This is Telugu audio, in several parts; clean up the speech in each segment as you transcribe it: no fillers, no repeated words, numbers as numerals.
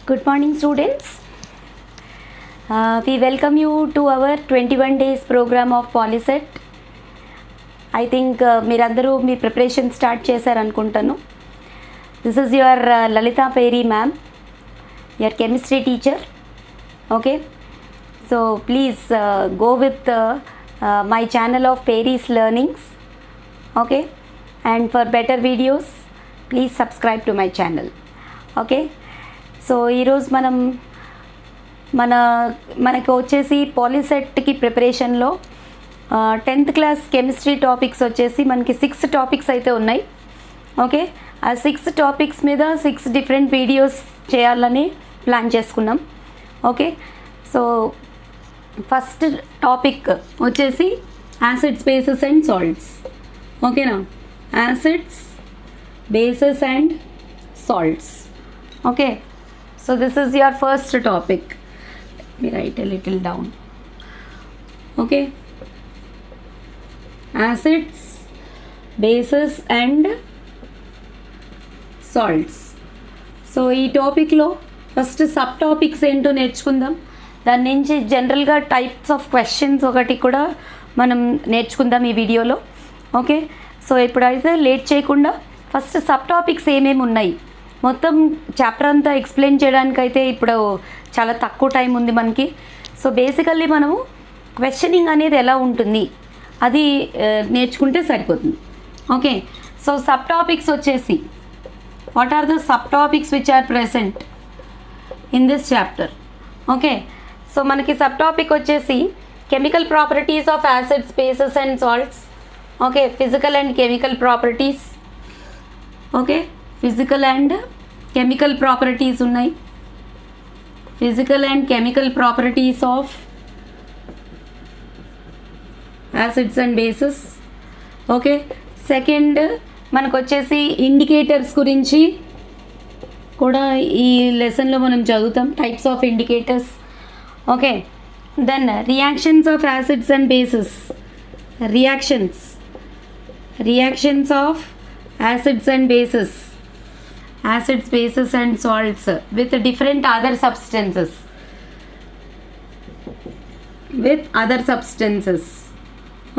Good morning, students. We welcome you to our 21 days program of Polyset. I think మీరందరూ మీ ప్రిపరేషన్ స్టార్ట్ చేశారనుకుంటాను. This is your Lalita Peri ma'am, your chemistry teacher. Okay, so please go with my channel of Peri's Learnings. Okay, and for better videos, please subscribe to my channel. Okay, so ఈరోజు మనకు వచ్చేసి పాలిసెట్కి ప్రిపరేషన్లో 10th క్లాస్ కెమిస్ట్రీ టాపిక్స్ వచ్చేసి మనకి 6 టాపిక్స్ అయితే ఉన్నాయి. ఓకే, ఆ 6 టాపిక్స్ మీద 6 డిఫరెంట్ వీడియోస్ చేయాలని ప్లాన్ చేసుకున్నాం. ఓకే, సో ఫస్ట్ టాపిక్ వచ్చేసి యాసిడ్స్, బేసెస్ అండ్ సాల్ట్స్. ఓకేనా, acids, bases and salts. Okay, so this is your first topic. Let me write a little down. Okay, acids, bases and salts. So ఈ టాపిక్లో ఫస్ట్ సబ్ టాపిక్స్ ఏంటో నేర్చుకుందాం. దాని నుంచి జనరల్గా టైప్స్ ఆఫ్ క్వశ్చన్స్ ఒకటి కూడా మనం నేర్చుకుందాం ఈ వీడియోలో. ఓకే, సో ఇప్పుడైతే లేట్ చేయకుండా ఫస్ట్ సబ్ టాపిక్స్ ఏమేమి ఉన్నాయి, మొత్తం చాప్టర్ అంతా ఎక్స్ప్లెయిన్ చేయడానికైతే ఇప్పుడు చాలా తక్కువ టైం ఉంది మనకి. సో బేసికల్లీ మనము క్వశ్చనింగ్ అనేది ఎలా ఉంటుంది అది నేర్చుకుంటే సరిపోతుంది. ఓకే, సో సబ్ టాపిక్స్ వచ్చేసి what are the sub topics which are present in this chapter. Okay, so మనకి సబ్ టాపిక్ వచ్చేసి chemical properties of acids, bases and salts. Okay, physical and chemical properties. Okay, physical and chemical properties ఉన్నాయి. Physical and chemical properties of acids and bases. Okay, second మనకు వచ్చేసి ఇండికేటర్స్ గురించి కూడా ఈ లెసన్లో మనం చదువుతాం, types of indicators. Okay, then reactions of acids and bases. Reactions of acids and bases, acids, bases and salts with different other substances.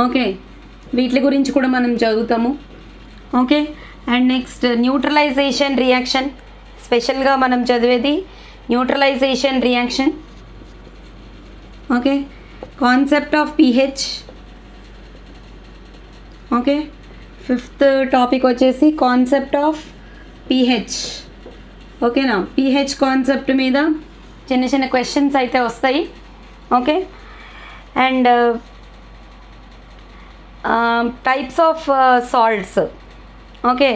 Okay, వీటి గురించి కూడా మనం చదువుతాము. Okay, and next neutralisation reaction, స్పెషల్గా మనం చదివేది neutralisation reaction. Okay, concept of pH. Okay, fifth topic వచ్చేసి కాన్సెప్ట్ ఆఫ్ pH. ఓకేనా, pH కాన్సెప్ట్ మీద చిన్న చిన్న క్వశ్చన్స్ అయితే వస్తాయి. Okay, and types of salts. Okay,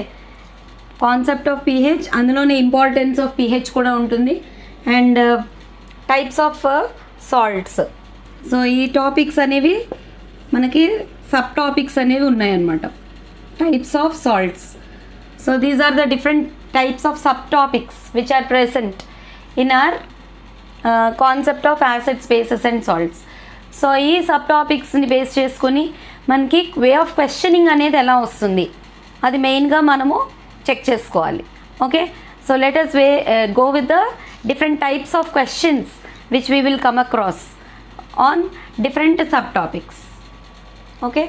concept of pH, అందులోనే ఇంపార్టెన్స్ ఆఫ్ pH కూడా ఉంటుంది, and types of salts. So ఈ టాపిక్స్ అనేవి మనకి సబ్ టాపిక్స్ అనేవి ఉన్నాయన్నమాట, types of salts. So these are the different types of subtopics which are present in our concept of acids, bases and salts. So ఈ సబ్ టాపిక్స్ని బేస్ చేసుకొని మనకి వే ఆఫ్ క్వశ్చనింగ్ అనేది ఎలా వస్తుంది అది మెయిన్గా మనము చెక్ చేసుకోవాలి. Okay, so let us go with the different types of questions which we will come across on different subtopics. Okay,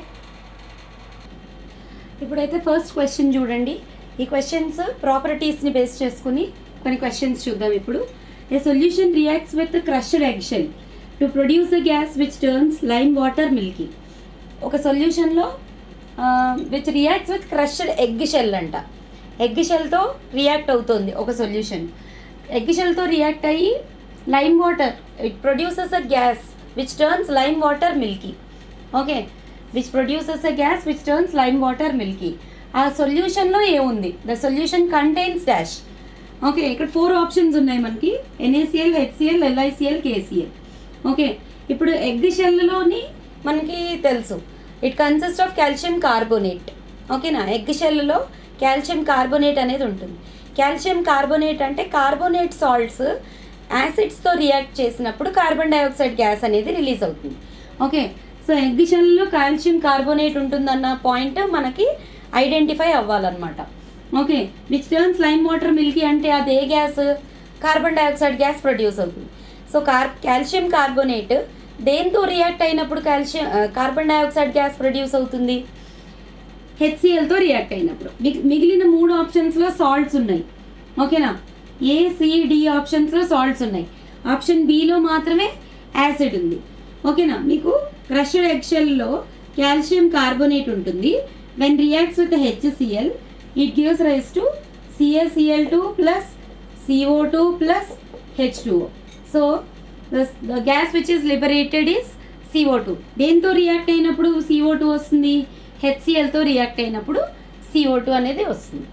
ఇప్పుడైతే ఫస్ట్ క్వశ్చన్ చూడండి. ఈ క్వశ్చన్స్ ప్రాపర్టీస్ని బేస్ చేసుకుని కొన్ని క్వశ్చన్స్ చూద్దాం. ఇప్పుడు a solution reacts with crushed egg shell to produce a gas which turns lime water milky. ఒక సొల్యూషన్లో which reacts with crushed egg shell అంట. ఎగ్ షెల్తో రియాక్ట్ అవుతుంది ఒక సొల్యూషన్. ఎగ్ షెల్తో రియాక్ట్ అయ్యి lime water, it produces a gas which turns lime water milky. Okay, which produces a gas which turns lime water milky. ఆ సొల్యూషన్లో ఏముంది, the solution contains dash. Okay, ఇక్కడ 4 ఆప్షన్స్ ఉన్నాయి మనకి, NaCl, HCl, LiCl, KCl. Okay, ఇప్పుడు ఎగ్ షెల్లోని మనకి తెలుసు it consist of calcium carbonate. ఓకేనా, ఎగ్ షెల్లో కాల్షియం కార్బోనేట్ అనేది ఉంటుంది. కాల్షియం కార్బోనేట్ అంటే కార్బోనేట్ సాల్ట్స్ యాసిడ్స్తో రియాక్ట్ చేసినప్పుడు కార్బన్ డైఆక్సైడ్ గ్యాస్ అనేది రిలీజ్ అవుతుంది. ఓకే, సో ఎగ్ షెల్లో కాల్షియం కార్బోనేట్ ఉంటుందన్న పాయింట్ మనకి ఐడెంటిఫై అవ్వాలన్నమాట. Okay, which turns lime water milky అంటే అది ఏ gas, carbon dioxide gas produce అవుతుంది. సో కాల్షియం కార్బోనేట్ దేంతో రియాక్ట్ అయినప్పుడు కార్బన్ డైఆక్సైడ్ గ్యాస్ ప్రొడ్యూస్ అవుతుంది? హెచ్సిఎల్తో రియాక్ట్ అయినప్పుడు. మిగిలిన 3 ఆప్షన్స్లో సాల్ట్స్ ఉన్నాయి. ఓకేనా, ACD ఆప్షన్స్లో సాల్ట్స్ ఉన్నాయి. ఆప్షన్ బిలో మాత్రమే యాసిడ్ ఉంది. ఓకేనా, మీకు క్రష్డ్ ఎగ్షెల్లో కాల్షియం కార్బోనేట్ ఉంటుంది. When reacts with HCl it gives rise to CaCl2 plus CO2 plus H2O. So the gas which is liberated is CO2. దేంతో రియాక్ట్ అయినప్పుడు CO2 వస్తుంది? HClతో రియాక్ట్ అయినప్పుడు CO2 అనేది వస్తుంది.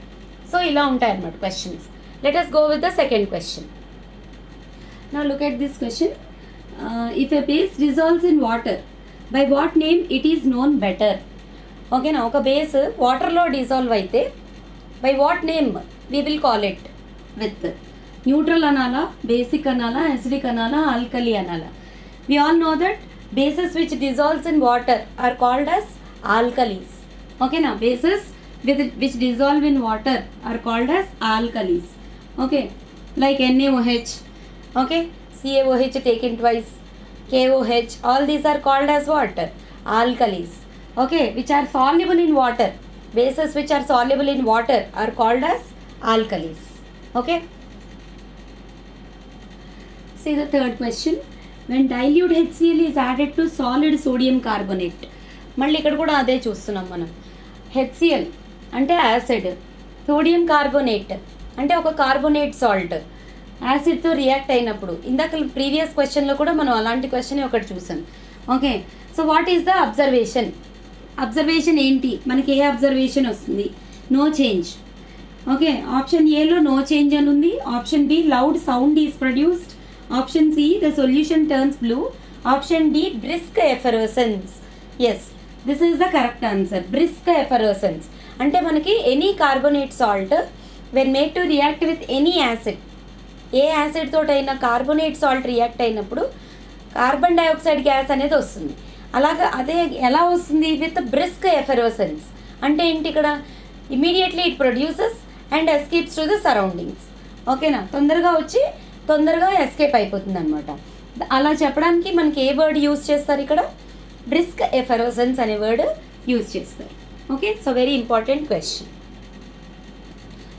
సో ఇలా ఉంటాయి అన్నమాట questions. Let us go with the second question. Now look at this question. If a base dissolves in water, by what name it is known better? ఓకేనా, ఒక బేస్ వాటర్లో డిజాల్వ్ అయితే by what name we will call it with? Neutral అనాలా, బేసిక్ అనాలా, అసిడిక్ అనాలా, ఆల్కలీ అనాలా? We all know that bases which dissolves in water are called as alkalis. ఓకేనా, bases which dissolve in water are called as alkalis. Okay, like NaOH, okay, CaOH taken twice, KOH, all these are called as what? Alkalis. Okay, which are soluble in water. Bases which are soluble in water are called as alkalis. Okay. See the third question. When dilute HCl is added to solid sodium carbonate. మళ్ళీ ఇక్కడ కూడా అదే చూస్తున్నాం మనం. HCl అంటే యాసిడ్, సోడియం కార్బోనేట్ అంటే ఒక కార్బోనేట్ సాల్ట్ యాసిడ్తో రియాక్ట్ అయినప్పుడు, ఇందాక ప్రీవియస్ క్వశ్చన్లో కూడా మనం అలాంటి క్వశ్చన్ ఒకటి చూసాం. Okay, so what is the observation ఏంటి? మనకి ఏ అబ్జర్వేషన్ వస్తుంది? No change. ఓకే, ఆప్షన్ ఏలో నో చేంజ్ అని ఉంది. Option B loud sound is produced. Option C the solution turns blue. Option D brisk effervescence. Yes, this is the correct answer. Brisk effervescence అంటే మనకి any carbonate salt when made to react with any acid, ఏ యాసిడ్ తోటైనా కార్బోనేట్ సాల్ట్ రియాక్ట్ అయినప్పుడు కార్బన్ డైఆక్సైడ్ గ్యాస్ అనేది వస్తుంది. అలాగా అదే ఎలా వస్తుంది? విత్ బ్రిస్క్ ఎఫెరోసెన్స్ అంటే ఏంటి? ఇక్కడ immediately it produces and escapes to the surroundings. ఓకేనా, తొందరగా వచ్చి తొందరగా ఎస్కేప్ అయిపోతుంది అనమాట. అలా చెప్పడానికి మనకి ఏ వర్డ్ యూజ్ చేస్తారు? ఇక్కడ బ్రిస్క్ ఎఫెరోసెన్స్ అనే వర్డ్ యూజ్ చేస్తారు. Okay, so very important question.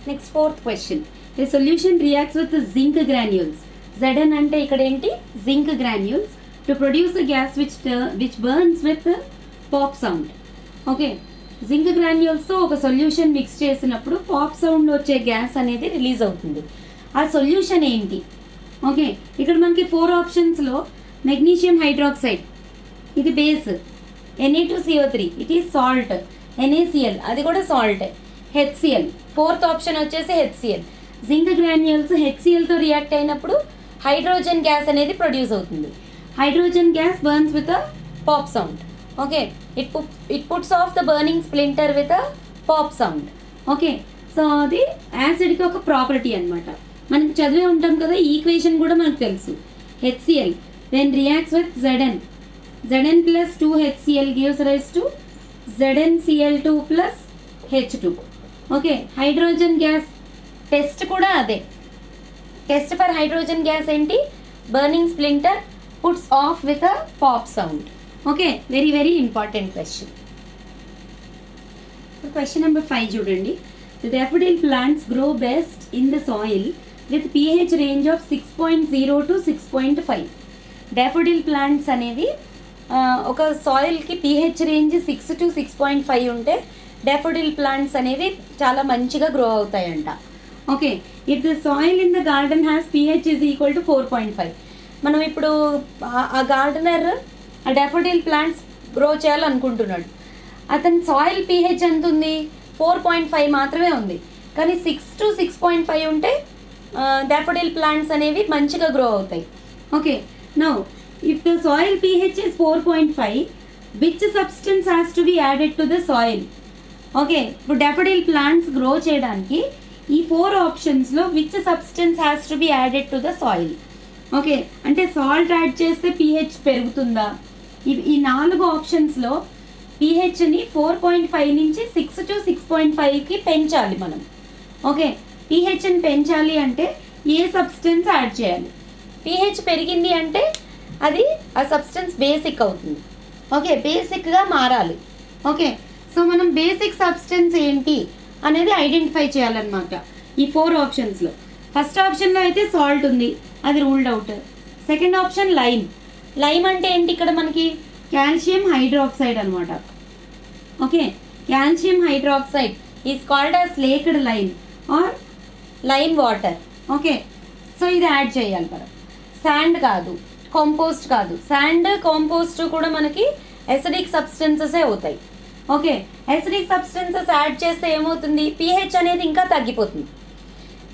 Next fourth question. A solution reacts with zinc granules. Zn అంటే ఇక్కడ ఏంటి? Zinc granules to produce a gas which burns with pop sound. Okay, zinc గ్రాన్యూల్స్తో ఒక సొల్యూషన్ మిక్స్ చేసినప్పుడు పాప్ సౌండ్ వచ్చే గ్యాస్ అనేది రిలీజ్ అవుతుంది. ఆ సొల్యూషన్ ఏంటి? ఓకే, ఇక్కడ మనకి 4 ఆప్షన్స్లో మెగ్నీషియం హైడ్రాక్సైడ్ ఇది base, Na2CO3 it is salt, NaCl అది కూడా సాల్ట్, HCl ఫోర్త్ ఆప్షన్ వచ్చేసి HCl. జింక్ గ్రాన్యూల్స్ HClతో రియాక్ట్ అయినప్పుడు హైడ్రోజన్ గ్యాస్ అనేది ప్రొడ్యూస్ అవుతుంది. Hydrogen gas burns with a pop sound. Okay, it puts of the burning splinter with a pop sound. Okay, so అది యాసిడ్కి ఒక ప్రాపర్టీ అనమాట. మనకి చదివే ఉంటాం కదా, ఈ ఈక్వేషన్ కూడా మనకు తెలుసు. HCl when reacts with Zn plus 2HCl gives rise to ZnCl2 plus H2. Okay, hydrogen gas test కూడా అదే. టెస్ట్ ఫర్ హైడ్రోజన్ గ్యాస్ ఏంటి? Burning splinter puts of with a pop sound. Okay, very very important question. Question number 5 చూడండి. The daffodil plants grow best in the soil with pH range of 6.0 to 6.5. Daffodil plants అనేవి ఒక సాయిల్కి pH రేంజ్ 6 to 6.5 ఉంటే డాఫోడిల్ ప్లాంట్స్ అనేవి చాలా మంచిగా గ్రో అవుతాయంట. Okay, if the soil in the garden has pH is equal to 4.5. మనం ఇప్పుడు ఆ గార్డెనర్ ఆ డాఫోడిల్ ప్లాంట్స్ గ్రో చేయాలనుకుంటున్నాడు. అతని సాయిల్ pH ఎంత ఉంది? 4.5 మాత్రమే ఉంది. కానీ 6 to 6.5 ఉంటే డాఫోడిల్ ప్లాంట్స్ అనేవి మంచిగా గ్రో అవుతాయి. Okay, now if the soil pH is 4.5, which substance has to be added to the soil? Okay, ఇప్పుడు డాఫోడిల్ ప్లాంట్స్ గ్రో చేయడానికి ఈ 4 ఆప్షన్స్లో which substance has to be added to the soil? Okay, అంటే సాల్ట్ యాడ్ చేస్తే pH పెరుగుతుందా? ఈ 4 ఆప్షన్స్లో pHని 4.5 నుంచి 6 to 6.5కి పెంచాలి మనం. ఓకే, pHని పెంచాలి అంటే ఏ సబ్స్టెన్స్ యాడ్ చేయాలి. pH పెరిగింది అంటే అది ఆ సబ్స్టెన్స్ బేసిక్ అవుతుంది. ఓకే, బేసిక్గా మారాలి. ఓకే, సో మనం బేసిక్ సబ్స్టెన్స్ ఏంటి అనేది ఐడెంటిఫై చేయాలన్నమాట ఈ 4 ఆప్షన్స్లో. ఫస్ట్ ఆప్షన్లో అయితే సాల్ట్ ఉంది, అది ruled out. Second option lime. Lime అంటే ఏంటి, ఇక్కడ మనకి కాల్షియం హైడ్రాక్సైడ్ అనమాట. Okay, calcium hydroxide is called as slaked lime or lime water. Okay, so ఇది యాడ్ చేయాలి మనం. శాండ్ కాదు, కాంపోస్ట్ కాదు. శాండ్ కాంపోస్ట్ కూడా మనకి ఎసిడిక్ సబ్స్టెన్సెసే అవుతాయి. ఓకే, ఎసిడిక్ సబ్స్టెన్సెస్ యాడ్ చేస్తే ఏమవుతుంది, pH అనేది ఇంకా తగ్గిపోతుంది.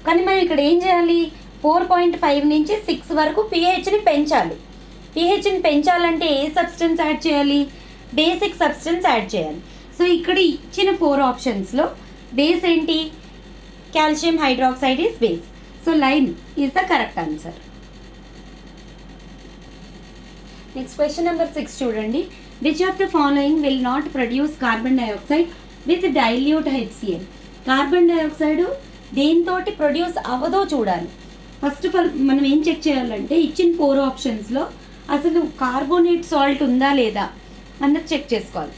కానీ మనం ఇక్కడ ఏం చేయాలి, 4.5 నుంచి 6 వరకు pHని పెంచాలి. pHని పెంచాలంటే ఏ సబ్స్టెన్స్ యాడ్ చేయాలి, బేసిక్ సబ్స్టెన్స్ యాడ్ చేయాలి. సో ఇక్కడ ఇచ్చిన 4 ఆప్షన్స్లో బేస్ ఏంటి, calcium hydroxide is base. So lime is the correct answer. Next question number 6 చూడండి. Which of the following will not produce carbon dioxide with dilute HCl? Carbon dioxide దేనితోటి ప్రొడ్యూస్ అవ్వదో చూడాలి. ఫస్ట్ ఆఫ్ ఆల్ మనం ఏం చెక్ చేయాలంటే ఇచ్చిన 4 ఆప్షన్స్లో అసలు కార్బోనేట్ సాల్ట్ ఉందా లేదా అన్నది చెక్ చేసుకోవాలి.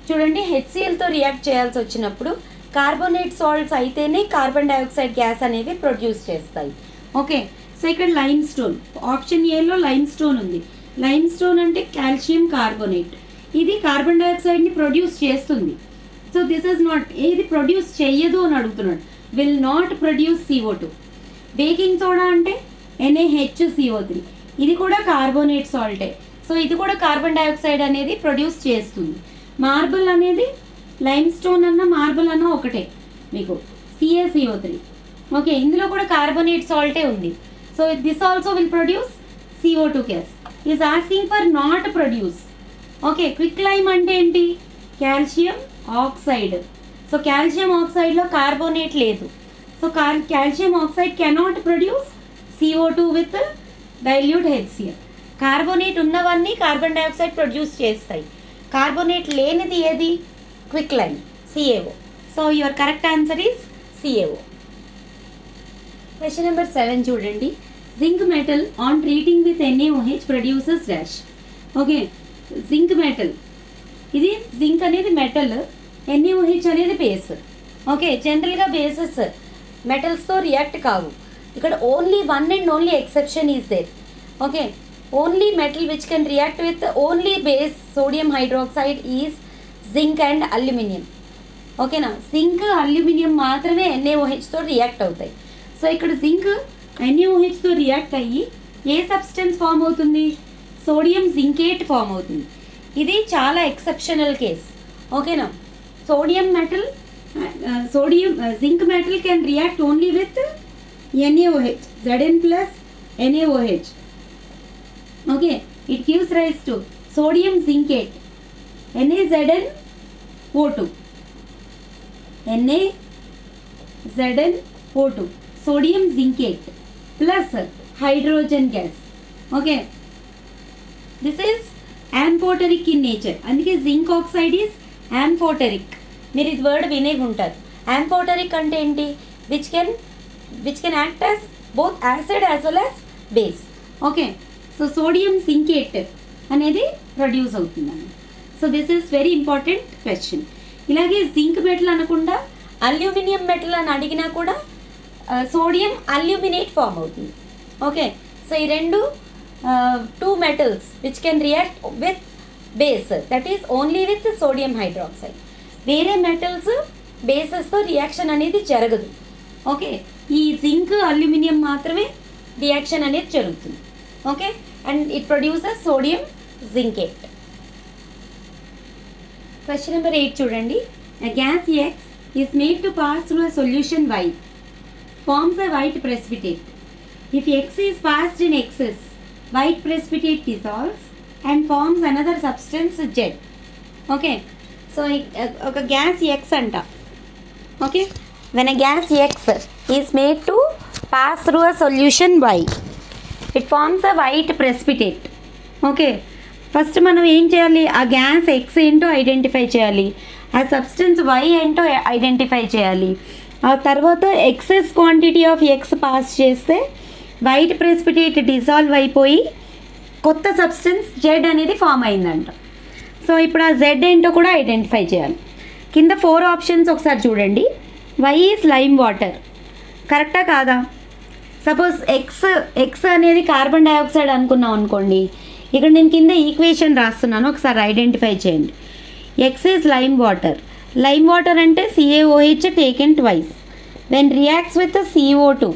చూడండి, HClతో రియాక్ట్ చేయాల్సి వచ్చినప్పుడు కార్బోనేట్ సాల్ట్స్ అయితేనే కార్బన్ డైఆక్సైడ్ గ్యాస్ అనేవి ప్రొడ్యూస్ చేస్తాయి. ఓకే, సో ఇక్కడ లైమ్ స్టోన్, ఆప్షన్ ఏలో లైమ్ స్టోన్ ఉంది. లైమ్ స్టోన్ అంటే కాల్షియం కార్బోనేట్, ఇది కార్బన్ డైఆక్సైడ్ని ప్రొడ్యూస్ చేస్తుంది. సో దిస్ ఈజ్ నాట్, ఏది ప్రొడ్యూస్ చెయ్యదు అని అడుగుతున్నాడు, will not produce CO2. Baking soda అంటే NaHCO3, ఇది కూడా కార్బోనేట్ సాల్టే. సో ఇది కూడా కార్బన్ డైఆక్సైడ్ అనేది ప్రొడ్యూస్ చేస్తుంది. మార్బుల్ అనేది లైమ్ స్టోన్ అన్న మార్బుల్ అన్న ఒకటే మీకు, CaCO3. ఓకే, ఇందులో కూడా కార్బోనేట్ సాల్టే ఉంది. So this also will produce CO2 gas. Is asking for not produce. Okay, quick lime అంటే ఏంటి, కాల్షియం ఆక్సైడ్. సో కాల్షియం ఆక్సైడ్లో కార్బోనేట్ లేదు. So calcium oxide cannot produce CO2 with dilute HCl. Carbonate ఉన్నవన్నీ కార్బన్ డైఆక్సైడ్ ప్రొడ్యూస్ చేస్తాయి. కార్బోనేట్ లేనిది ఏది, quick lime, CaO. So your correct answer is CaO. Question number 7 చూడండి. Zinc metal on treating with NaOH produces dash. Okay, zinc metal, ఇది జింక్ అనేది మెటల్, NaOH అనేది బేస్. ఓకే, జనరల్గా బేసెస్ మెటల్స్తో రియాక్ట్ కావు. ఇక్కడ only one and only exception is there. Okay, only metal which can react with only base sodium hydroxide is zinc and aluminium. ఓకేనా, జింక్ అల్యూమినియం మాత్రమే NaOHతో రియాక్ట్ అవుతాయి. సో ఇక్కడ జింక్ NaOHతో రియాక్ట్ అయ్యి ఏ సబ్స్టెన్స్ ఫామ్ అవుతుంది, సోడియం జింకేట్ ఫామ్ అవుతుంది. ఇది చాలా ఎక్సెప్షనల్ కేస్. ఓకేనా, sodium metal, zinc metal can react only with NaOH, Zn plus NaOH. Okay, it gives rise to sodium zincate, NaZnO2, NaZnO2, sodium zincate plus hydrogen gas. Okay, this is amphoteric in nature. అందుకే జింక్ ఆక్సైడ్ ఈజ్ amphoteric. మీరు ఇది వర్డ్ వినే ఉంటారు. amphoteric అంటే ఏంటి, which can act as both acid as well as base. Okay, so sodium zincate అనేది ప్రొడ్యూస్ అవుతుందండి. So this is very important question. ఇలాగే జింక్ మెటల్ అనకుండా అల్యూమినియం మెటల్ అని అడిగినా కూడా సోడియం అల్యూమినేట్ ఫామ్ అవుతుంది. ఓకే, సో ఈ రెండు 2 metals which can react with base, that is only with sodium hydroxide. వేరే మెటల్స్ బేసెస్తో రియాక్షన్ అనేది జరగదు. ఓకే, ఈ జింక్ అల్యూమినియం మాత్రమే రియాక్షన్ అనేది జరుగుతుంది. Okay, and it produces sodium zincate. Question number 8 చూడండి. A gas X is made to pass through a solution Y, forms a white precipitate. If X is passed in excess, white precipitate dissolves and forms another substance Z. Okay, so ఒక గ్యాస్ X అంట. Okay, when a gas X is made to pass through a solution Y, it forms a white precipitate. Okay, first మనం ఏం చేయాలి, ఆ గ్యాస్ X ఏంటో ఐడెంటిఫై చేయాలి, ఆ సబ్స్టెన్స్ Y ఏంటో ఐడెంటిఫై చేయాలి. ఆ తర్వాత excess quantity of X pass చేస్తే వైట్ ప్రెసిపిటేట్ డిజాల్వ్ అయిపోయి కొత్త సబ్స్టెన్స్ జెడ్ అనేది ఫామ్ అయిందంట. సో ఇప్పుడు ఆ జెడ్ ఏంటో కూడా ఐడెంటిఫై చేయాలి. కింద 4 ఆప్షన్స్ ఒకసారి చూడండి. వై ఈజ్ లైమ్ వాటర్, కరెక్టా కాదా? సపోజ్ ఎక్స్ అనేది కార్బన్ డైఆక్సైడ్ అనుకున్నాం అనుకోండి. ఇక్కడ నేను కింద ఈక్వేషన్ రాస్తున్నాను, ఒకసారి ఐడెంటిఫై చేయండి. X is lime water. Lime water అంటే CaOH taken twice. When reacts with CO2,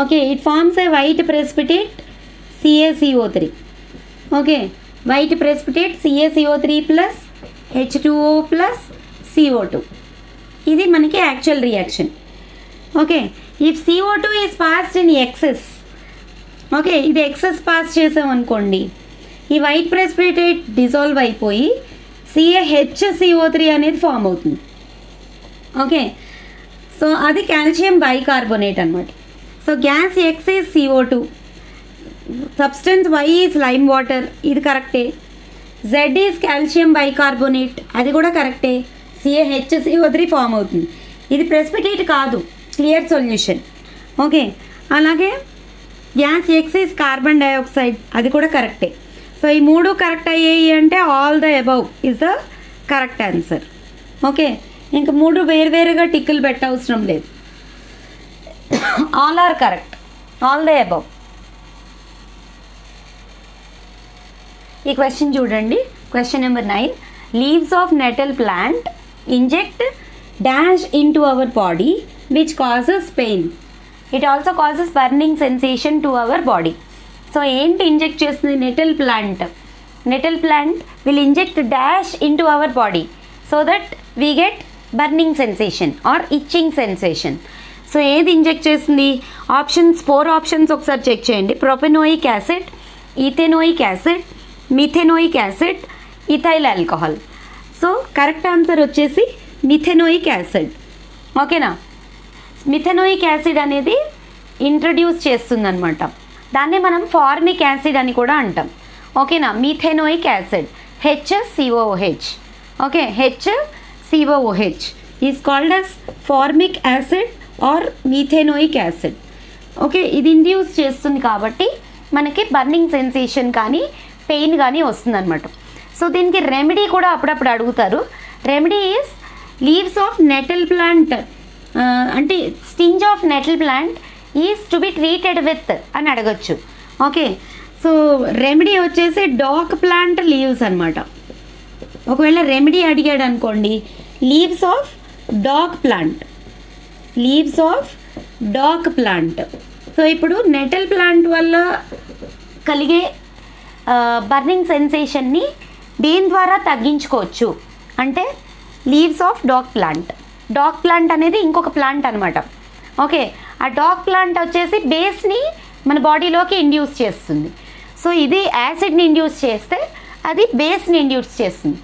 okay, it forms a white precipitate CaCO3. Okay, white precipitate CaCO3 plus H2O plus CO2. ఇది మనకి actual reaction. Okay, if CO2 is passed in excess, okay, ఇది ఎక్సెస్ పాస్ చేసామనుకోండి, ఈ వైట్ ప్రెసిపిటేట్ డిజాల్వ్ అయిపోయి CaHCO3 అనేది ఫామ్ అవుతుంది. ఓకే, సో అది కాల్షియం బైకార్బోనేట్ అనమాట. So gas X is CO2, substance Y is lime water, ఇది కరెక్టే. Z ఈజ్ కాల్షియం బైకార్బోనేట్, అది కూడా కరెక్టే. CaHCO3 ఫామ్ అవుతుంది. ఇది ప్రెసిపిటేట్ కాదు, క్లియర్ సొల్యూషన్. ఓకే, అలాగే gas X is carbon dioxide, అది కూడా కరెక్టే. సో ఈ 3 కరెక్ట్ అయ్యాయి అంటే all the above is the correct answer. Okay, ఇంకా 3 వేరువేరుగా టిక్కులు పెట్టవసరం లేదు. All are correct, all the above. ఈ క్వశ్చన్ చూడండి, question number 9. Leaves of nettle plant inject dash into our body which causes pain. It also causes burning sensation to our body. So ఏంటి ఇంజెక్ట్ చేస్తుంది? Nettle plant. Nettle plant will inject dash into our body so that we get burning sensation or itching sensation. So ఏది ఇంజెక్ట్ చేస్తుంది? ఆప్షన్స్ 4 ఆప్షన్స్ ఒకసారి చెక్ చేయండి. Propanoic acid, ethanoic acid, methanoic acid, ethyl alcohol. So correct answer వచ్చేసి మిథెనోయిక్ యాసిడ్. ఓకేనా? మిథెనోయిక్ యాసిడ్ అనేది ఇంట్రడ్యూస్ చేస్తుందన్నమాట. దాన్ని మనం ఫార్మిక్ యాసిడ్ అని కూడా అంటాం. ఓకేనా? Methanoic acid HCOOH. Okay, HCOOH is called as formic acid or methanoic acid. Okay, ఇది ఇండ్యూస్ చేస్తుంది కాబట్టి మనకి బర్నింగ్ సెన్సేషన్ కానీ పెయిన్ కానీ వస్తుందన్నమాట. సో దీనికి రెమెడీ కూడా అప్పుడప్పుడు అడుగుతారు. Remedy is leaves of nettle plant, అంటే sting of nettle plant is to be treated with అని అడగచ్చు. ఓకే, సో రెమెడీ వచ్చేసి డాక్ ప్లాంట్ లీవ్స్ అనమాట. ఒకవేళ రెమెడీ అడిగాడు అనుకోండి, leaves of dock plant, leaves of dock plant. So ఇప్పుడు నెటల్ ప్లాంట్ వల్ల కలిగే బర్నింగ్ సెన్సేషన్ని దేని ద్వారా తగ్గించుకోవచ్చు అంటే leaves of dock plant. Dock plant అనేది ఇంకొక ప్లాంట్ అనమాట. ఓకే, ఆ డాక్ ప్లాంట్ వచ్చేసి బేస్ని మన బాడీలోకి ఇండ్యూస్ చేస్తుంది. సో ఇది యాసిడ్ని ఇండ్యూస్ చేస్తే అది బేస్ని ఇండ్యూస్ చేస్తుంది.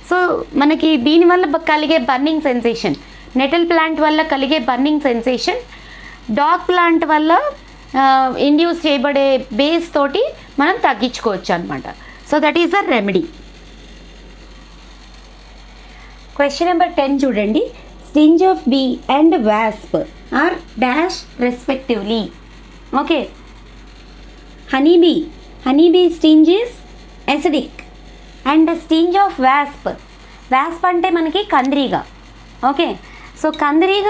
సో మనకి దీనివల్ల కలిగే బర్నింగ్ సెన్సేషన్, నెటల్ ప్లాంట్ వల్ల కలిగే బర్నింగ్ సెన్సేషన్ డాక్ ప్లాంట్ వల్ల ఇండ్యూస్ చేయబడే బేస్ తోటి మనం తగ్గించుకోవచ్చు అనమాట. So that is the remedy. Question number 10 చూడండి. Stings of bee and wasp are dash respectively. Okay, honey bee sting is acidic and stings of wasp, wasp అంటే మనకి కందిరీగ. ఓకే, సో కందిరీగ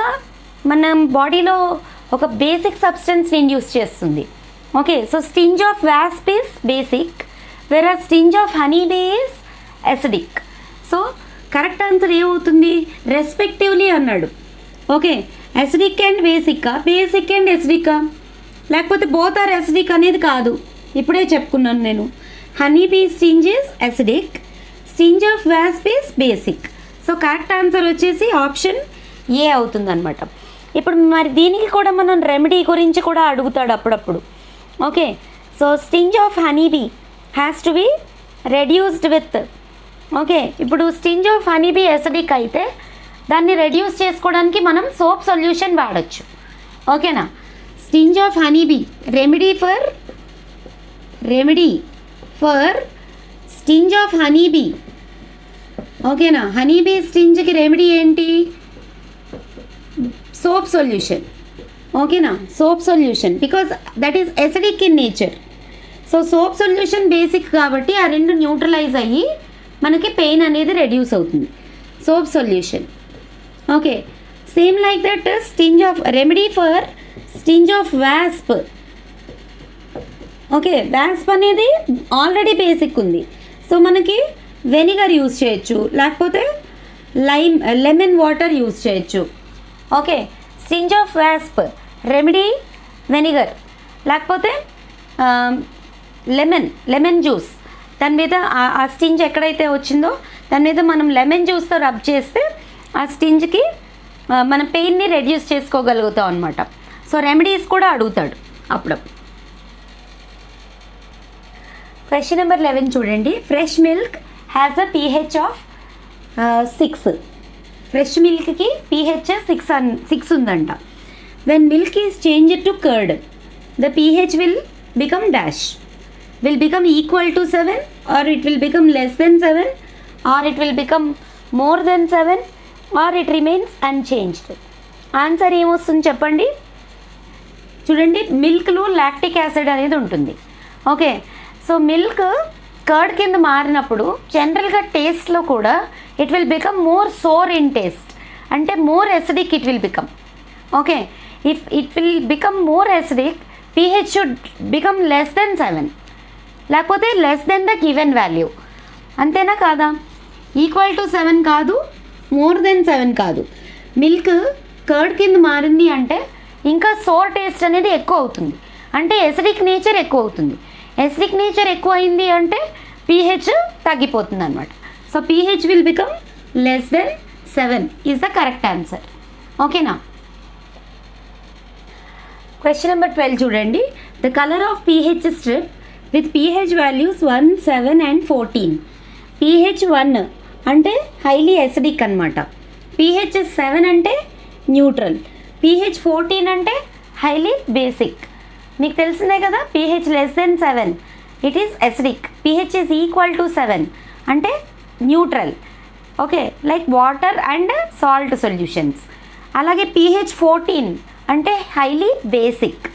మన బాడీలో ఒక బేసిక్ సబ్స్టెన్స్ని ఇండ్యూస్ చేస్తుంది. Okay, so sting of wasp is basic where stings of honey bee is acidic. So correct answer ఏమవుతుంది? రెస్పెక్టివ్లీ అన్నాడు. ఓకే, ఎసిడిక్ అండ్ బేసిక్కా, బేసిక్ అండ్ ఎసిడిక్కా, లేకపోతే బోత్ ఆర్ ఎసిడిక్ అనేది కాదు. ఇప్పుడే చెప్పుకున్నాను నేను. Honey bee sting is acidic, sting of wasp is basic. So correct answer వచ్చేసి ఆప్షన్ ఏ అవుతుందన్నమాట. ఇప్పుడు మరి దీనికి కూడా మనం రెమెడీ గురించి కూడా అడుగుతాడు అప్పుడప్పుడు. Okay, so sting of honey bee has to be reduced with. Okay, ఇప్పుడు sting of honey bee acidic అయితే దాన్ని రెడ్యూస్ చేసుకోవడానికి మనం సోప్ సొల్యూషన్ వాడచ్చు. ఓకేనా? Sting of honey bee remedy for sting of honey bee. ఓకేనా? హనీ బీ స్టింజ్కి రెమెడీ ఏంటి? soap solution. Okay na, soap solution, because that is acidic in nature. So soap solution basic కాబట్టి ఆ రెండు న్యూట్రలైజ్ అయ్యి మనకి పెయిన్ అనేది రెడ్యూస్ అవుతుంది. Soap solution. Okay, same like that sting of remedy for sting of wasp. Okay, wasp అనేది ఆల్రెడీ బేసిక్ ఉంది. సో మనకి వెనిగర్ యూజ్ చేయొచ్చు, లేకపోతే లెమన్ వాటర్ యూజ్ చేయొచ్చు. Okay, sting of wasp, remedy vinegar, లేకపోతే లెమన్ జ్యూస్. దాని మీద ఆ స్టింజ్ ఎక్కడైతే వచ్చిందో దాని మీద మనం లెమన్ జ్యూస్తో రబ్ చేస్తే ఆ స్టింజ్కి మన పెయిన్ని రెడ్యూస్ చేసుకోగలుగుతాం అనమాట. సో రెమెడీస్ కూడా అడుగుతాడు అప్పుడప్పుడు. క్వశ్చన్ నెంబర్ 11 చూడండి. Fresh milk has a pH of 6. Fresh మిల్క్కి pH 6 ఉందంట. When milk is changed to curd, the pH will become dash. will become equal to 7, or it will become less than 7, or it will become more than 7, or it remains unchanged. Answer ఏమొస్తుంది చెప్పండి. చూడండి, మిల్క్లో లాక్టిక్ యాసిడ్ అనేది ఉంటుంది. ఓకే, సో మిల్క్ కర్డ్ కింద మారినప్పుడు జనరల్గా టేస్ట్లో కూడా it will become more sour in taste, అంటే more acidic it will become. Okay, if it will become more acidic, pH should become less than 7, లేకపోతే less than the given value. అంతేనా కాదా? ఈక్వల్ టు 7 కాదు, మోర్ దెన్ 7 కాదు. మిల్క్ కర్డ్ కింద మారింది అంటే ఇంకా సోర్ టేస్ట్ అనేది ఎక్కువ అవుతుంది, అంటే ఎసిడిక్ నేచర్ ఎక్కువ అవుతుంది. ఎసిడిక్ నేచర్ ఎక్కువ అయింది అంటే pH తగ్గిపోతుంది అనమాట. So pH will become less than 7 is the correct answer. ఓకేనా. క్వశ్చన్ నెంబర్ 12 చూడండి. The colour of pH strip with pH values 1, 7 and 14. pH 1 అంటే హైలీ ఎసిడిక్ అనమాట. pH 7 అంటే న్యూట్రల్. pH 14 అంటే హైలీ బేసిక్. మీకు తెలిసిందే కదా, pH less than 7 it is acidic, pH is equal to 7 అంటే neutral. Okay, like water and salt solutions. అలాగే pH 14 అంటే హైలీ బేసిక్.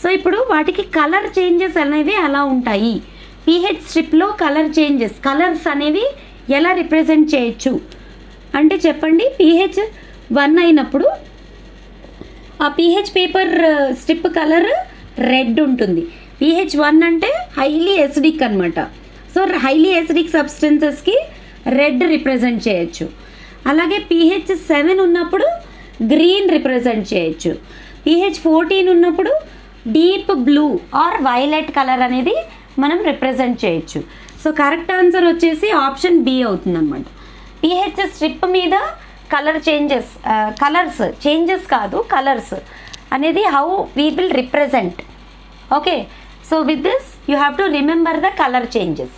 సో ఇప్పుడు వాటికి కలర్ చేంజెస్ అనేవి అలా ఉంటాయి. pH స్ట్రిప్లో కలర్ చేంజెస్, కలర్స్ అనేవి ఎలా రిప్రజెంట్ చేయొచ్చు అంటే చెప్పండి. pH 1 అయినప్పుడు ఆ pH paper strip colour red ఉంటుంది. pH 1 అంటే హైలీ ఎసిడిక్ అనమాట. సో హైలీ ఎసిడిక్ సబ్స్టెన్సెస్కి రెడ్ రిప్రజెంట్ చేయొచ్చు. అలాగే pH 7 ఉన్నప్పుడు గ్రీన్ రిప్రజెంట్ చేయొచ్చు. pH 14 ఉన్నప్పుడు deep blue or violet colour అనేది మనం రిప్రజెంట్ చేయొచ్చు. సో కరెక్ట్ ఆన్సర్ వచ్చేసి ఆప్షన్ బి అవుతుంది అనమాట. pH స్ట్రిప్ మీద కలర్ చేంజెస్, కలర్స్ చేంజెస్ కాదు, కలర్స్ అనేది how we will represent. Okay, so with this you have to remember the colour changes.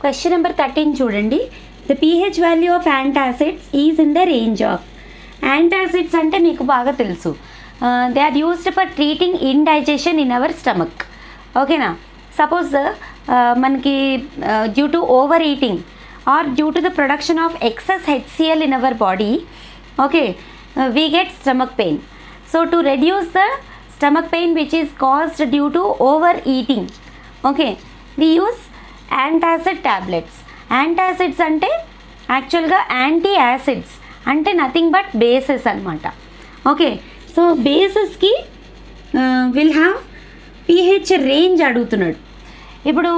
Question number 13 చూడండి. The pH value of antacids is in the range of. Antacids అంటే మీకు బాగా తెలుసు, they are used for treating indigestion in our stomach. ఓకేనా. సపోజ్ మనకి due to over eating are due to the production of excess HCl in our body, okay, we get stomach pain. So to reduce the stomach pain which is caused due to overeating, okay, we use antacid tablets. Antacids అంటే యాక్చువల్గా యాంటీ యాసిడ్స్, అంటే నథింగ్ బట్ బేసెస్ అనమాట. ఓకే, సో బేసెస్కి విల్ హ్యావ్ pH రేంజ్ అడుగుతున్నాడు. ఇప్పుడు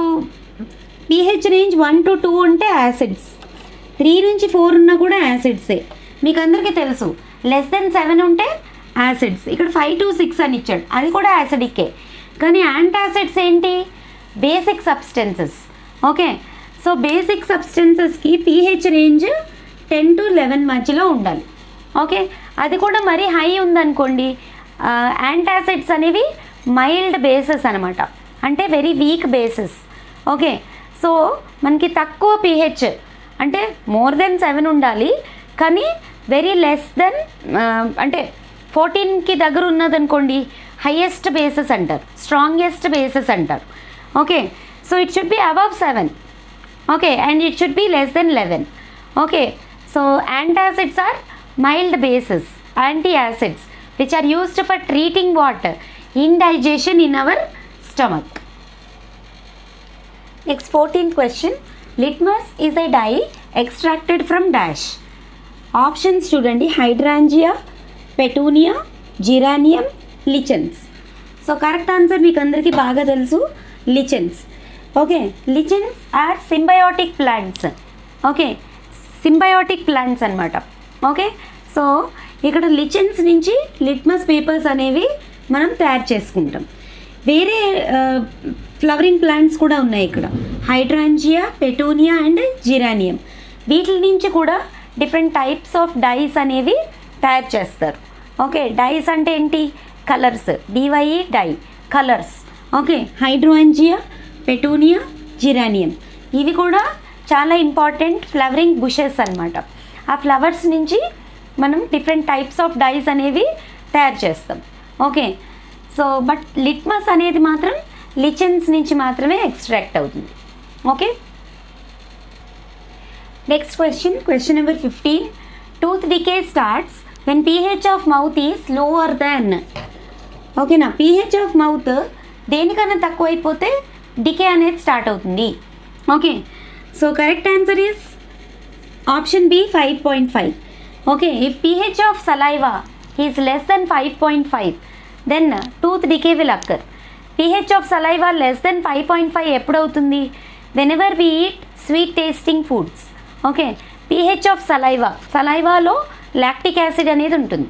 pH రేంజ్ 1 to 2 ఉంటే యాసిడ్స్, 3 నుంచి 4 ఉన్నా కూడా యాసిడ్సే. మీకు అందరికీ తెలుసు, లెస్ దెన్ 7 ఉంటే యాసిడ్స్. ఇక్కడ 5 to 6 అని ఇచ్చాడు, అది కూడా యాసిడిక్కే. కానీ యాంటాసిడ్స్ ఏంటి? Basic substances. Okay, so basic సబ్స్టెన్సెస్కి pH రేంజ్ 10 to 11 మధ్యలో ఉండాలి. ఓకే, అది కూడా మరీ హై ఉందనుకోండి, యాంటాసిడ్స్ అనేవి మైల్డ్ బేసెస్ అనమాట, అంటే very weak bases. Okay, so మనకి తక్కువ pH అంటే మోర్ దెన్ 7 ఉండాలి, కానీ వెరీ లెస్ దెన్ అంటే 14కి దగ్గర ఉన్నదనుకోండి హైయెస్ట్ బేసెస్ అంటారు, స్ట్రాంగెస్ట్ బేసెస్ అంటారు. Okay, so it should B above 7. Okay, and it should be less than 11. Okay, so antacids are mild bases. antacids which are used for treating what? Indigestion in our stomach. Next 14th question. Litmus is a dye extracted from dash. Options చూడండి, hydrangea, petunia, geranium, lichens. So correct answer మీకు అందరికీ బాగా తెలుసు, lichens. Okay, lichens are symbiotic plants. Okay, symbiotic plants అనమాట. ఓకే, సో ఇక్కడ లిచెన్స్ నుంచి లిట్మస్ పేపర్స్ అనేవి మనం తయారు చేసుకుంటాం. వేరే ఫ్లవరింగ్ ప్లాంట్స్ కూడా ఉన్నాయి ఇక్కడ, హైడ్రాంజియా, పెటూనియా అండ్ జిరానియం. వీటి నుంచి కూడా డిఫరెంట్ టైప్స్ ఆఫ్ డైస్ అనేవి తయారు చేస్తారు. ఓకే, డైస్ అంటే ఏంటి? Colours, D Y E dye, colours. Okay, hydrangea, petunia, geranium ఇవి కూడా చాలా ఇంపార్టెంట్ ఫ్లవరింగ్ బుషెస్ అనమాట. ఆ ఫ్లవర్స్ నుంచి మనం డిఫరెంట్ టైప్స్ ఆఫ్ డైస్ అనేవి తయారు చేస్తాం. ఓకే, సో బట్ లిట్మస్ అనేది మాత్రం లిచెన్స్ నుంచి మాత్రమే ఎక్స్ట్రాక్ట్ అవుతుంది. Okay, next question, question number 15. Tooth decay starts when pH of mouth is lower than. ఓకేనా, pH ఆఫ్ మౌత్ దేనికన్నా తక్కువ అయిపోతే డికే అనేది స్టార్ట్ అవుతుంది. Okay, so correct answer is option B 5.5. Okay, if pH of saliva is less than 5.5 then tooth decay will occur. pH of saliva less than 5.5 ఎప్పుడవుతుంది? Whenever we eat sweet tasting foods. Okay, pH of సలైవాలో లాక్టిక్ యాసిడ్ అనేది ఉంటుంది.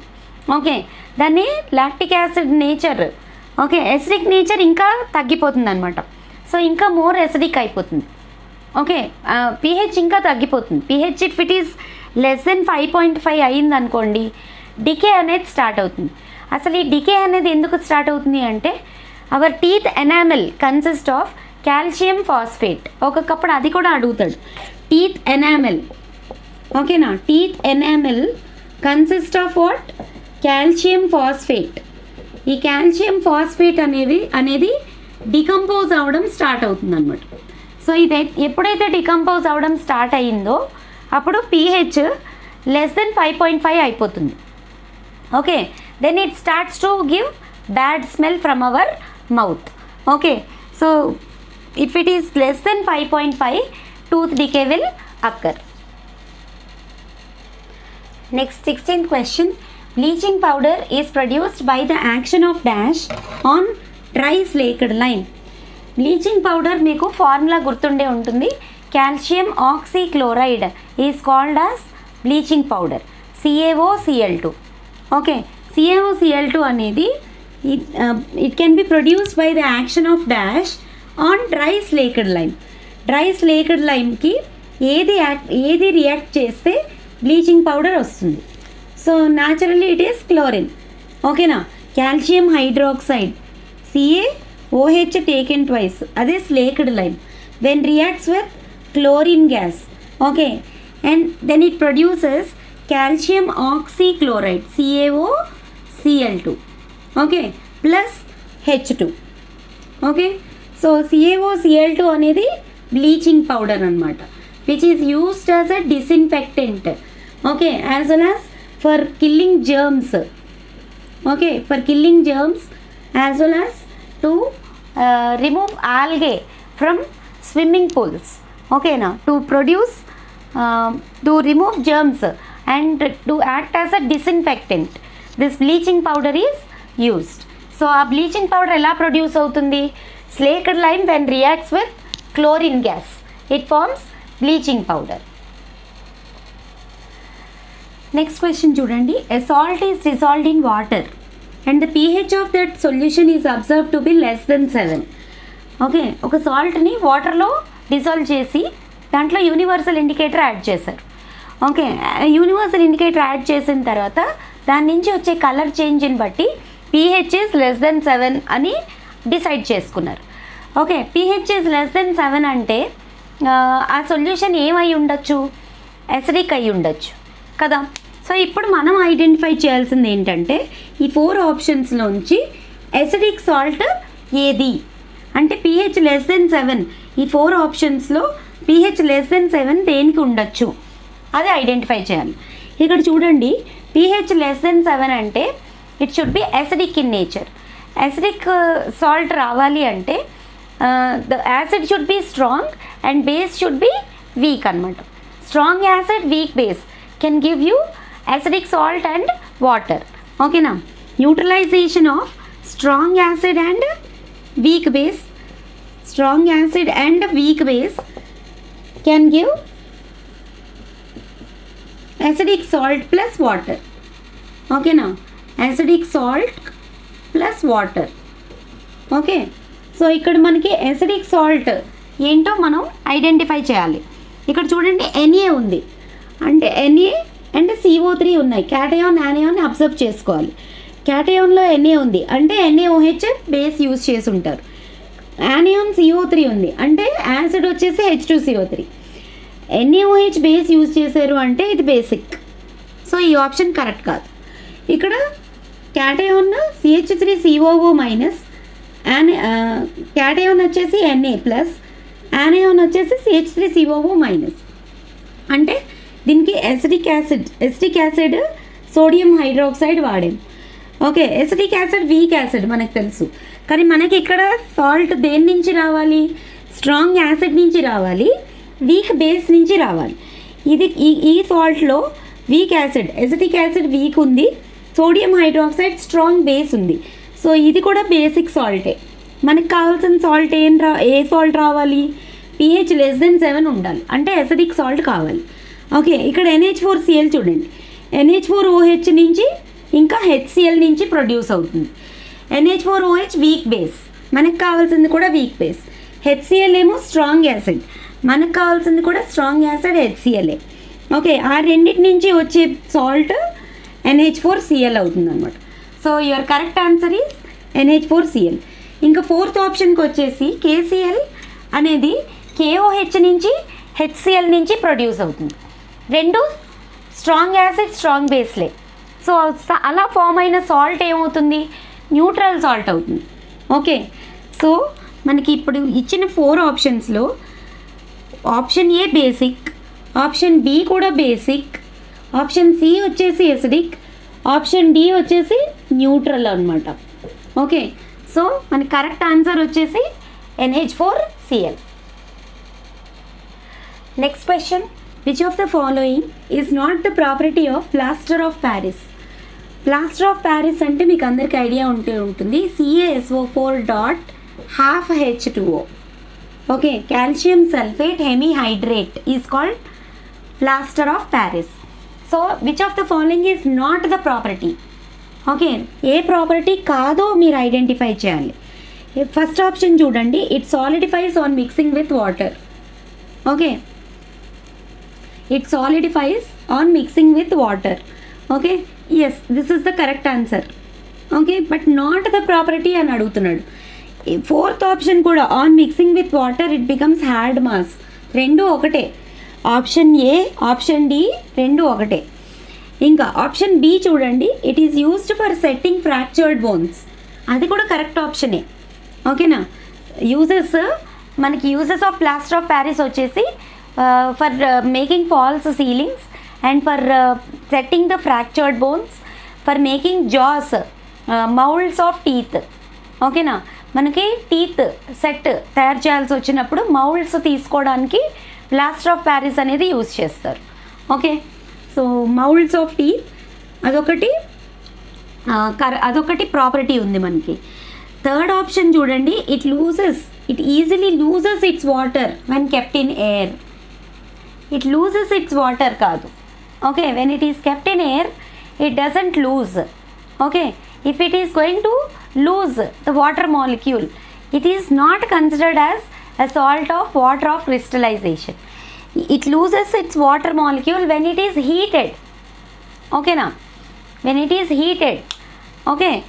ఓకే, దాన్ని lactic acid nature, okay, acidic nature ఇంకా తగ్గిపోతుంది అనమాట. సో ఇంకా మోర్ ఎసిడిక్ అయిపోతుంది. ఓకే, pH ఇంకా తగ్గిపోతుంది. pH if it is less than 5.5 అయింది అనుకోండి, డికే అనేది స్టార్ట్ అవుతుంది. అసలు ఈ డికే అనేది ఎందుకు స్టార్ట్ అవుతుంది అంటే hour teeth enamel consist of calcium phosphate. ఒక్కొక్కప్పుడు అది కూడా అడుగుతాడు, టీత్ ఎనామెల్. ఓకేనా, teeth enamel consist of what? Calcium phosphate. ఈ కాల్షియం ఫాస్ఫేట్ అనేది డికంపోజ్ అవ్వడం స్టార్ట్ అవుతుంది అనమాట. సో ఇది ఎప్పుడైతే డికంపోజ్ అవ్వడం స్టార్ట్ అయ్యిందో అప్పుడు pH లెస్ దెన్ 5.5 అయిపోతుంది. Okay, then it starts to give bad smell from our mouth. Okay, so if it is less than 5.5 tooth decay will occur. Next 16th question. Bleaching powder is produced by the action of dash on dry slaked lime. Bleaching powder మీకు ఫార్ములా గుర్తుండే ఉంటుంది, calcium oxychloride is called as bleaching powder, CaOCl2. Okay, CaOCl2 అనేది it can be produced by the action of dash on dry slaked lime. Dry slaked లైమ్కి ఏది రియాక్ట్ చేస్తే బ్లీచింగ్ పౌడర్ వస్తుంది? So naturally it is chlorine. ఓకేనా, calcium hydroxide CaOH taken twice, అదే slaked lime, when reacts with chlorine gas. Okay, and then it produces calcium oxychloride CaOCl2. Okay, plus H2. Okay, so CaOCl2 అనేది బ్లీచింగ్ పౌడర్ అనమాట, which is used as a disinfectant. Okay, as well as for killing germs. Okay, for killing germs as well as to remove algae from swimming pools. Okay, now to produce to remove germs and to act as a disinfectant, this bleaching powder is used. So a bleaching powder ela produce avutundi? Slaked lime when reacts with chlorine gas, it forms bleaching powder. Next question చూడండి, a salt is dissolved in water and the pH of that solution is observed to be less than 7. Okay, ఒక సాల్ట్ని వాటర్లో డిజాల్వ్ చేసి దాంట్లో యూనివర్సల్ ఇండికేటర్ యాడ్ చేశారు. ఓకే, యూనివర్సల్ ఇండికేటర్ యాడ్ చేసిన తర్వాత దాని నుంచి వచ్చే కలర్ చేంజ్ని బట్టి pH is less than 7 అని డిసైడ్ చేసుకున్నారు. Okay, pH is less than 7 అంటే ఆ సొల్యూషన్ ఏమై ఉండొచ్చు? ఎసిడిక్ అయి ఉండొచ్చు కదా. సో ఇప్పుడు మనం ఐడెంటిఫై చేయాల్సింది ఏంటంటే ఈ 4 ఆప్షన్స్లోంచి ఎసిడిక్ సాల్ట్ ఏది అంటే pH లెస్ దెన్ 7, ఈ 4 ఆప్షన్స్లో pH లెస్ దెన్ 7 దేనికి ఉండొచ్చు అది ఐడెంటిఫై చేయాలి. ఇక్కడ చూడండి, pH less than 7 అంటే it should be acidic in nature. Acidic salt రావాలి అంటే the acid should be strong and base should be weak అనమాట. Strong acid weak base can give you acidic salt and water. ఓకేనా. Neutralisation of strong acid and weak base, strong acid and weak base can give acidic salt plus water. ఓకేనా. acidic salt plus water. Okay. So ఇక్కడ మనకి acidic salt ఏంటో మనం ఐడెంటిఫై చేయాలి. ఇక్కడ చూడండి Na ఉంది అంటే Na అండ్ CO3 ఉన్నాయి. క్యాటయాన్ యానియాన్ని అబ్జర్వ్ చేసుకోవాలి. క్యాటయాన్లో Na ఉంది అంటే NaOH బేస్ యూజ్ చేసి ఉంటారు. యానియాన్ CO3 ఉంది అంటే యాసిడ్ వచ్చేసి H2CO3. NaOH బేస్ యూజ్ చేశారు అంటే ఇది బేసిక్. సో ఈ ఆప్షన్ కరెక్ట్ కాదు. ఇక్కడ క్యాటయాన్ CH3COO మైనస్, క్యాటయాన్ వచ్చేసి Na ప్లస్, యానియాన్ వచ్చేసి CH3COO మైనస్. అంటే దీనికి ఎసిటిక్ యాసిడ్ సోడియం హైడ్రాక్సైడ్ వాడాం. Okay. Acetic acid weak acid మనకు తెలుసు, కానీ మనకి ఇక్కడ సాల్ట్ దేని నుంచి రావాలి? స్ట్రాంగ్ యాసిడ్ నుంచి రావాలి, వీక్ బేస్ నుంచి రావాలి. ఇది ఈ సాల్ట్లో weak acid, acetic acid weak ఉంది, సోడియం హైడ్రాక్సైడ్ స్ట్రాంగ్ బేస్ ఉంది. సో ఇది కూడా బేసిక్ సాల్టే. మనకు కావాల్సిన సాల్ట్ ఏ సాల్ట్ రావాలి? pH less than 7 ఉండాలి అంటే ఎసిడిక్ సాల్ట్ కావాలి. ఓకే. ఇక్కడ NH4Cl చూడండి, NH4OH నుంచి ఇంకా HCl నుంచి ప్రొడ్యూస్ అవుతుంది. NH4OH వీక్ బేస్, మనకు కావాల్సింది కూడా వీక్ బేస్. HCl ఏమో స్ట్రాంగ్ యాసిడ్, మనకు కావాల్సింది కూడా స్ట్రాంగ్ యాసిడ్ HClఏ. ఓకే. ఆ రెండింటి నుంచి వచ్చే సాల్ట్ NH4Cl అవుతుంది అనమాట. So your correct answer is NH4Cl. ఇంకా ఫోర్త్ ఆప్షన్కి వచ్చేసి KCl అనేది KOH నుంచి HCl నుంచి ప్రొడ్యూస్ అవుతుంది. రెండు స్ట్రాంగ్ యాసిడ్ స్ట్రాంగ్ బేస్లే. సో అలా ఫామ్ అయిన సాల్ట్ ఏమవుతుంది? న్యూట్రల్ సాల్ట్ అవుతుంది. ఓకే. సో మనకి ఇప్పుడు ఇచ్చిన 4 ఆప్షన్స్లో option A basic, option B కూడా బేసిక్, ఆప్షన్ సి వచ్చేసి ఎసిడిక్, ఆప్షన్ డి వచ్చేసి న్యూట్రల్ అనమాట. ఓకే. సో మన కరెక్ట్ ఆన్సర్ వచ్చేసి NH4Cl. Next question, which of the following is not the property of plaster of Paris? Plaster of Paris అంటే మీకు అందరికీ ఐడియా ఉంటుంది, CaSO4.12H2O. Okay. Calcium sulphate hemihydrate is called plaster of Paris. So which of the following is not the property? Okay. ఏ ప్రాపర్టీ కాదో మీరు ఐడెంటిఫై చేయాలి. ఫస్ట్ ఆప్షన్ చూడండి, it solidifies on mixing with water. Okay. It solidifies on mixing with water. Okay. Yes, this is the correct answer. Okay. But not the property అని అడుగుతున్నాడు. ఫోర్త్ ఆప్షన్ కూడా on mixing with water it becomes hard mass. రెండు ఒకటే. ఆప్షన్ ఏ, ఆప్షన్ డి రెండు ఒకటే. ఇంకా ఆప్షన్ బి చూడండి, it is used for setting fractured bones. అది కూడా కరెక్ట్ ఆప్షనే. ఓకేనా. మనకి uses of plaster of Paris వచ్చేసి for making false ceilings and for setting the fractured bones, for making jaws, moulds of teeth. ఓకేనా. మనకి టీత్ సెట్ తయారు చేయాల్సి వచ్చినప్పుడు మౌల్డ్స్ తీసుకోవడానికి ప్లాస్టర్ ఆఫ్ ప్యారిస్ అనేది యూజ్ చేస్తారు. Okay. So moulds of teeth అదొకటి ప్రాపర్టీ ఉంది మనకి. థర్డ్ ఆప్షన్ చూడండి, it easily loses its water when kept in air. It loses its water కాదు. Okay. When it is kept in air it doesn't lose. Okay. if it is going to lose the water molecule, it is not considered as a salt of water of crystallization. It loses its water molecule when it is heated. Okay na? When it is heated. Okay.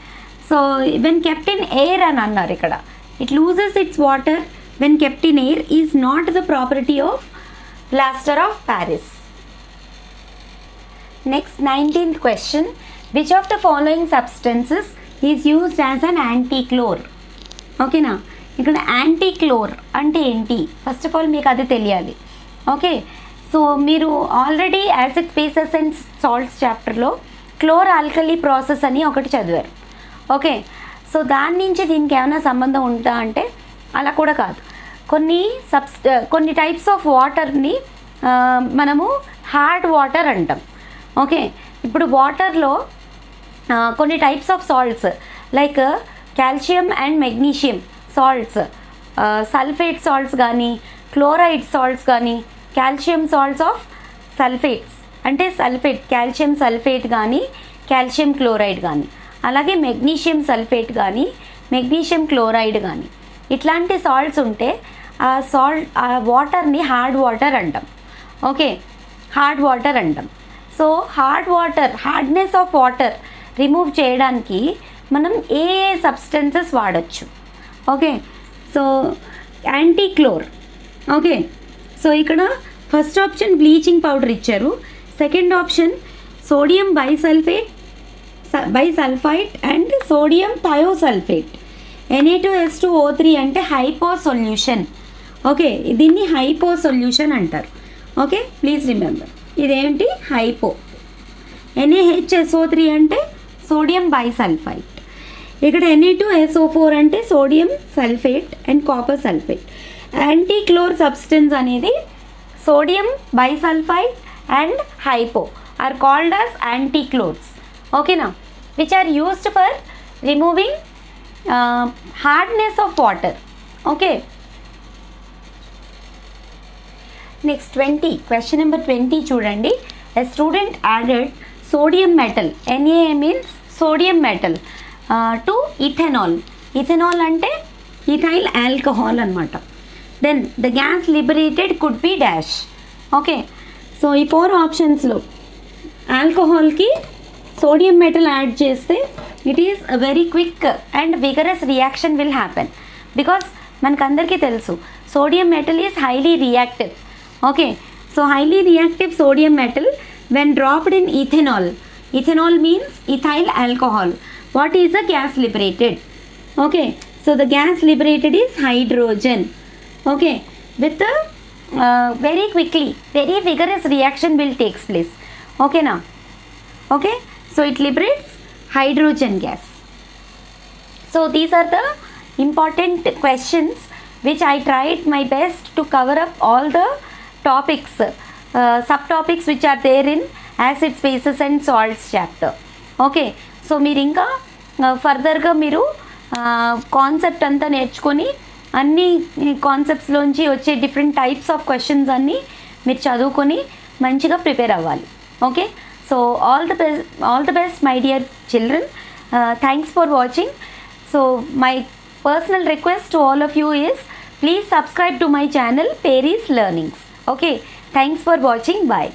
So when kept in air and annaru ikkada, it loses its water when kept in air is not the property of plaster of Paris. Next, 19th question, which of the following substances is used as an anti-clore? Okay na? ఇక్కడ యాంటీ-క్లోర్ అంటే ఏంటి? ఫస్ట్ ఆఫ్ ఆల్ మీకు అది తెలియాలి. ఓకే. సో మీరు already acid bases and salts చాప్టర్లో క్లోర్ ఆల్కలీ ప్రాసెస్ అని ఒకటి చదివారు. ఓకే, సో దాని నుంచి దీనికి ఏమైనా సంబంధం ఉందా అంటే అలా కూడా కాదు. కొన్ని టైప్స్ ఆఫ్ వాటర్ని మనము హార్డ్ వాటర్ అంటాం. ఓకే, ఇప్పుడు వాటర్లో కొన్ని types of salts like calcium and magnesium salts, sulphate salts కానీ, క్లోరైడ్ సాల్ట్స్ కానీ, కాల్షియం సాల్ట్స్ ఆఫ్ సల్ఫేట్స్ అంటే సల్ఫేట్ కాల్షియం సల్ఫేట్ కానీ, కాల్షియం క్లోరైడ్ కానీ, అలాగే మెగ్నీషియం సల్ఫేట్ కానీ, మెగ్నీషియం క్లోరైడ్ కానీ, ఇట్లాంటి సాల్ట్స్ ఉంటే ఆ వాటర్ని హార్డ్ వాటర్ అంటాం. ఓకే, హార్డ్ వాటర్ అంటాం. So hardness of water remove చేయడానికి మనం ఏ సబ్స్టెన్సెస్ వాడచ్చు. Okay, so antichlor. Okay, so ఇక్కడ ఫస్ట్ ఆప్షన్ బ్లీచింగ్ పౌడర్ ఇచ్చారు, second option sodium bisulphite and sodium thiosulphate. Na2S2O3 అంటే హైపో సొల్యూషన్. ఓకే, దీన్ని హైపో సొల్యూషన్ అంటారు. ఓకే, ప్లీజ్ రిమెంబర్ ఇదేంటి హైపో. NaHSO3 అంటే సోడియం బైసల్ఫైట్. ఇక్కడ Na2SO4 అంటే sodium sulphate and copper sulphate. Antichlor substance అనేది sodium bisulphite and hypo are called as antichlors. ఓకేనా, which are used for removing hardness of water. Okay, next question number 20 చూడండి. A student added sodium metal, Na means sodium metal, to ethanol. Ethanol అంటే ethyl alcohol అనమాట. Then the gas liberated could be dash. Okay, so ఈ 4 ఆప్షన్స్లో ఆల్కహాల్కి సోడియం మెటల్ యాడ్ చేస్తే it is a very quick and vigorous reaction will happen. Because మనకందరికీ తెలుసు sodium metal is highly reactive. Okay, so highly reactive sodium metal when dropped in ethanol means ethyl alcohol. What is the gas liberated? Okay, so the gas liberated is hydrogen. Okay, with the very quickly very vigorous reaction will takes place. Okay now, okay, so it liberates hydrogen gas. So these are the important questions which I tried my best to cover up all the topics, subtopics which are there in acid, bases and salts chapter. Okay, so మీరు ఇంకా ఫర్దర్గా మీరు కాన్సెప్ట్ అంతా నేర్చుకొని అన్ని కాన్సెప్ట్స్లోంచి వచ్చే డిఫరెంట్ టైప్స్ ఆఫ్ క్వశ్చన్స్ అన్నీ మీరు చదువుకొని మంచిగా ప్రిపేర్ అవ్వాలి. Okay, so all the best my dear children. Thanks for watching. So my personal request to all of you is please subscribe to my channel Perry's Learnings. Okay, thanks for watching. Bye.